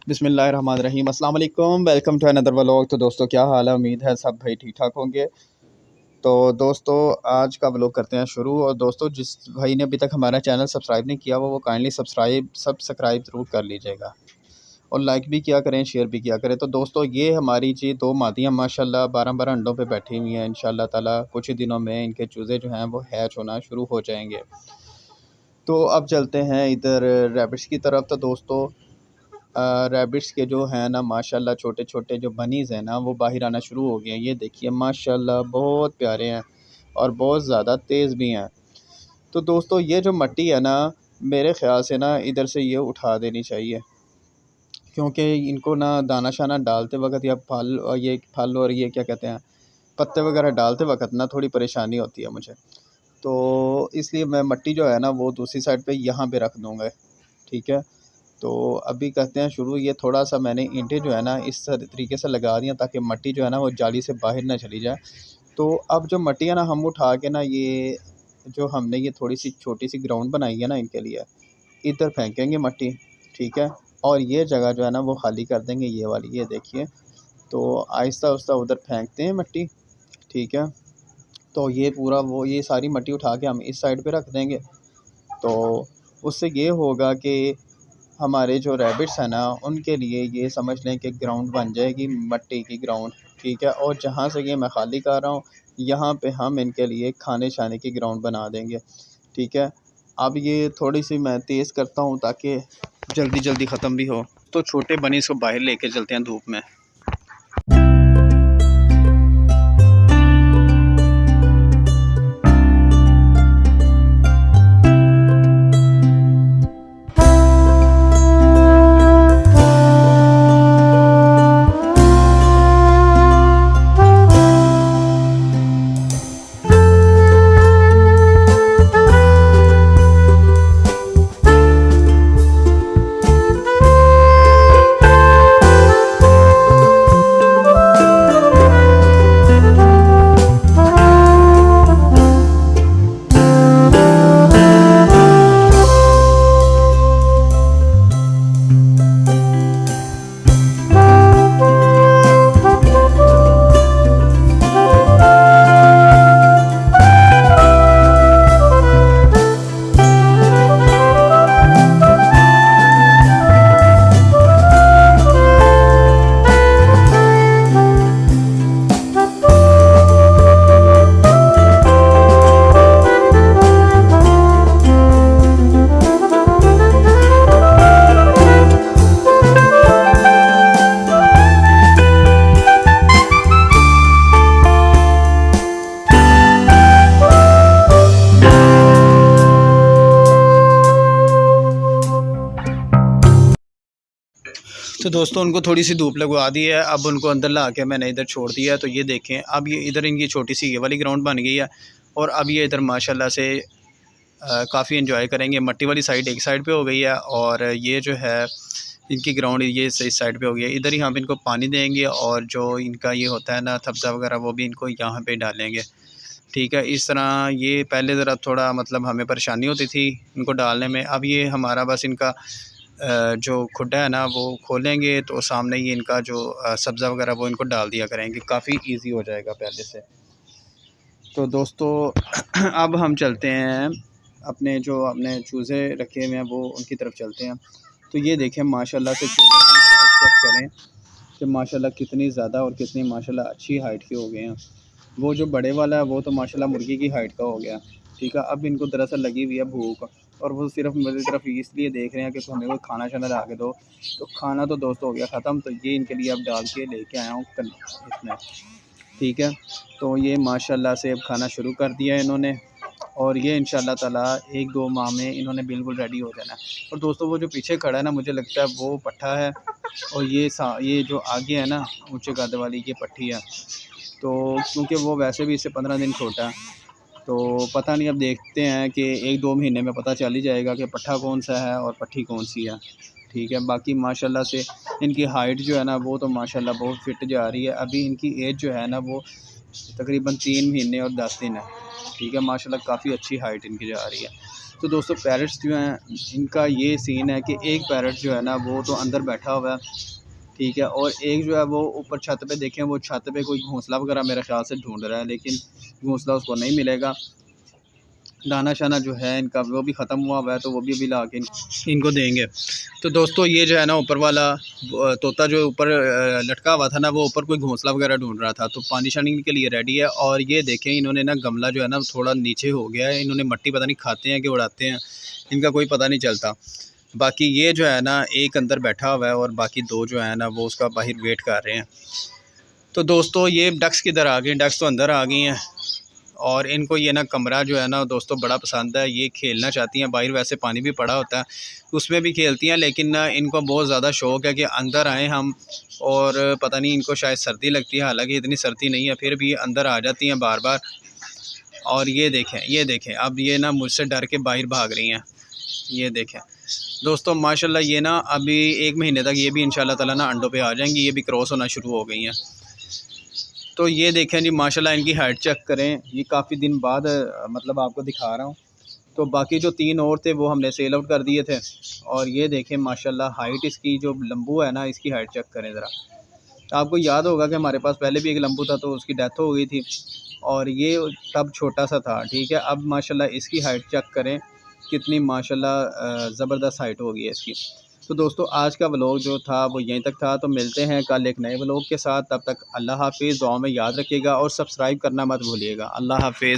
बिस्मिल्लाहिर्रहमानिर्रहीम अस्सलाम वालेकुम। Welcome to another vlog. तो दोस्तों क्या हाल है, उम्मीद है सब भाई ठीक ठाक होंगे। तो दोस्तों आज का व्लॉग करते हैं शुरू। और दोस्तों जिस भाई ने अभी तक हमारा चैनल सब्सक्राइब नहीं किया वो काइंडली सब्सक्राइब ज़रूर कर लीजिएगा और लाइक भी किया करें, शेयर भी किया करें। तो दोस्तों ये हमारी जी दो मादियाँ माशाल्लाह 12-12 अंडों पे बैठी हुई हैं। इंशाल्लाह ताला कुछ ही दिनों में इनके चूज़े जो हैं वो हैच होना शुरू हो जाएंगे। तो अब चलते हैं इधर रैबिट्स की तरफ। तो दोस्तों रैबिट्स के जो हैं ना माशाल्लाह छोटे छोटे जो बनीज़ हैं ना वो बाहर आना शुरू हो गए हैं। ये देखिए माशाल्लाह बहुत प्यारे हैं और बहुत ज़्यादा तेज़ भी हैं। तो दोस्तों ये जो मट्टी है ना मेरे ख़्याल से ना इधर से ये उठा देनी चाहिए, क्योंकि इनको ना दाना शाना डालते वक्त या फल और ये क्या कहते हैं पत्ते वगैरह डालते वक्त ना थोड़ी परेशानी होती है मुझे। तो इसलिए मैं मट्टी जो है ना वो दूसरी साइड पे यहाँ पे रख दूँगा। ठीक है, तो अभी करते हैं शुरू। ये थोड़ा सा मैंने ईंटें जो है ना इस तरीके से लगा दी हैं ताकि मट्टी जो है ना वो जाली से बाहर ना चली जाए। तो अब जो मट्टी है ना हम उठा के ना ये जो हमने ये थोड़ी सी छोटी सी ग्राउंड बनाई है ना इनके लिए, इधर फेंकेंगे मट्टी। ठीक है, और ये जगह जो है ना वो खाली कर देंगे, ये वाली ये देखिए। तो आहिस्ता आहिस्ता उधर फेंकते हैं मट्टी। ठीक है, तो ये पूरा वो ये सारी मट्टी उठा के हम इस साइड पे रख देंगे। तो उससे ये होगा कि हमारे जो रैबिट्स हैं ना उनके लिए ये समझ लें कि ग्राउंड बन जाएगी, मट्टी की ग्राउंड। ठीक है, और जहाँ से ये मैं खाली कर रहा हूँ यहाँ पे हम इनके लिए खाने शाने की ग्राउंड बना देंगे। ठीक है, अब ये थोड़ी सी मैं तेज़ करता हूँ ताकि जल्दी जल्दी ख़त्म भी हो। तो छोटे बनी इसको बाहर लेके चलते हैं धूप में। तो दोस्तों उनको थोड़ी सी धूप लगवा दी है, अब उनको अंदर ला के मैंने इधर छोड़ दिया है। तो ये देखें अब ये इधर इनकी छोटी सी ये वाली ग्राउंड बन गई है और अब ये इधर माशाल्लाह से काफ़ी एंजॉय करेंगे। मट्टी वाली साइड एक साइड पे हो गई है और ये जो है इनकी ग्राउंड ये इस साइड पे हो गई है। इधर ही हम इनको पानी देंगे और जो इनका ये होता है ना सब्ज़ा वगैरह वो भी इनको यहाँ पे डालेंगे। ठीक है, इस तरह ये पहले ज़रा थोड़ा मतलब हमें परेशानी होती थी इनको डालने में। अब ये हमारा बस इनका जो खुड्डा है ना वो खोलेंगे तो सामने ही इनका जो सब्ज़ा वगैरह वो इनको डाल दिया करेंगे, काफ़ी इजी हो जाएगा पहले से। तो दोस्तों अब हम चलते हैं अपने जो अपने चूज़े रखे हुए हैं वो उनकी तरफ चलते हैं। तो ये देखें माशाल्लाह से चूज़े की हाइट चेक करें कि माशाल्लाह कितनी ज़्यादा और कितनी माशाल्लाह अच्छी हाइट के हो गए हैं। वो जो बड़े वाला है वो तो माशाल्लाह मुर्गी की हाइट का हो गया। ठीक है, अब इनको दरअसल लगी हुई है भूख और वो सिर्फ मेरी तरफ इसलिए देख रहे हैं कि हमें कोई खाना शाना ला के दो। तो खाना तो दोस्तों हो गया ख़त्म, तो ये इनके लिए अब डाल के लेके आया हूँ इसमें। ठीक है, तो ये माशाल्लाह से अब खाना शुरू कर दिया है इन्होंने और ये इंशाल्लाह ताला 1-2 माह में इन्होंने बिल्कुल रेडी हो जाना है। और दोस्तों वो जो पीछे खड़ा है ना मुझे लगता है वो पट्ठा है और ये जो आगे है ना ऊँचे कद वाली ये पट्ठी है। तो क्योंकि वो वैसे भी इससे 15 दिन छोटा है तो पता नहीं, अब देखते हैं कि 1-2 महीने में पता चल ही जाएगा कि पट्ठा कौन सा है और पट्ठी कौन सी है। ठीक है, बाकी माशाल्लाह से इनकी हाइट जो है ना वो तो माशाल्लाह बहुत फिट जा रही है। अभी इनकी एज जो है ना वो तकरीबन 3 महीने और 10 दिन है। ठीक है, माशाल्लाह काफ़ी अच्छी हाइट इनकी जा रही है। तो दोस्तों पैरट्स जो हैं इनका ये सीन है कि एक पैरट जो है ना वो तो अंदर बैठा हुआ है, ठीक है, और एक जो है वो ऊपर छत पे देखें, वो छत पे कोई घोंसला वगैरह मेरे ख्याल से ढूंढ रहा है, लेकिन घोंसला उसको नहीं मिलेगा। दाना शाना जो है इनका वो भी ख़त्म हुआ है, तो वो भी अभी ला के इनको देंगे। तो दोस्तों ये जो है ना ऊपर वाला तोता जो ऊपर लटका हुआ था ना, वो ऊपर कोई घोंसला वगैरह ढूंढ रहा था, तो पानी शानी के लिए रेडी है। और ये देखें इन्होंने ना गमला जो है ना थोड़ा नीचे हो गया है, इन्होंने मट्टी पता नहीं खाते हैं कि उड़ाते हैं, इनका कोई पता नहीं चलता। बाकी ये जो है ना एक अंदर बैठा हुआ है और बाकी दो जो है ना वो उसका बाहर वेट कर रहे हैं। तो दोस्तों ये डक्स किधर आ गई, डक्स तो अंदर आ गई हैं और इनको ये ना कमरा जो है ना दोस्तों बड़ा पसंद है। ये खेलना चाहती हैं बाहर, वैसे पानी भी पड़ा होता है उसमें भी खेलती हैं, लेकिन ना इनको बहुत ज़्यादा शौक़ है कि अंदर आएँ हम, और पता नहीं इनको शायद सर्दी लगती है, हालांकि इतनी सर्दी नहीं है, फिर भी अंदर आ जाती हैं बार बार। और ये देखें अब ये ना मुझसे डर के बाहर भाग रही हैं। ये देखें दोस्तों माशाल्लाह ये ना अभी 1 महीने तक ये भी इंशाल्लाह ताला ना अंडों पे आ जाएंगी, ये भी क्रॉस होना शुरू हो गई हैं। तो ये देखें जी माशाल्लाह इनकी हाइट चेक करें, ये काफ़ी दिन बाद मतलब आपको दिखा रहा हूँ। तो बाकी जो 3 और थे वो हमने सेल आउट कर दिए थे। और ये देखें माशाल्लाह हाइट इसकी जो लंबू है ना, इसकी हाइट चेक करें ज़रा। आपको याद होगा कि हमारे पास पहले भी एक लंबू था, तो उसकी डेथ हो गई थी और ये तब छोटा सा था, ठीक है। अब माशाल्लाह इसकी हाइट चेक करें कितनी माशाल्लाह ज़बरदस्त हाइट हो गई है इसकी। तो दोस्तों आज का व्लॉग जो था वो यहीं तक था। तो मिलते हैं कल एक नए व्लॉग के साथ, तब तक अल्लाह हाफ़िज़। दुआ में याद रखिएगा और सब्सक्राइब करना मत भूलिएगा। अल्लाह हाफ़िज़।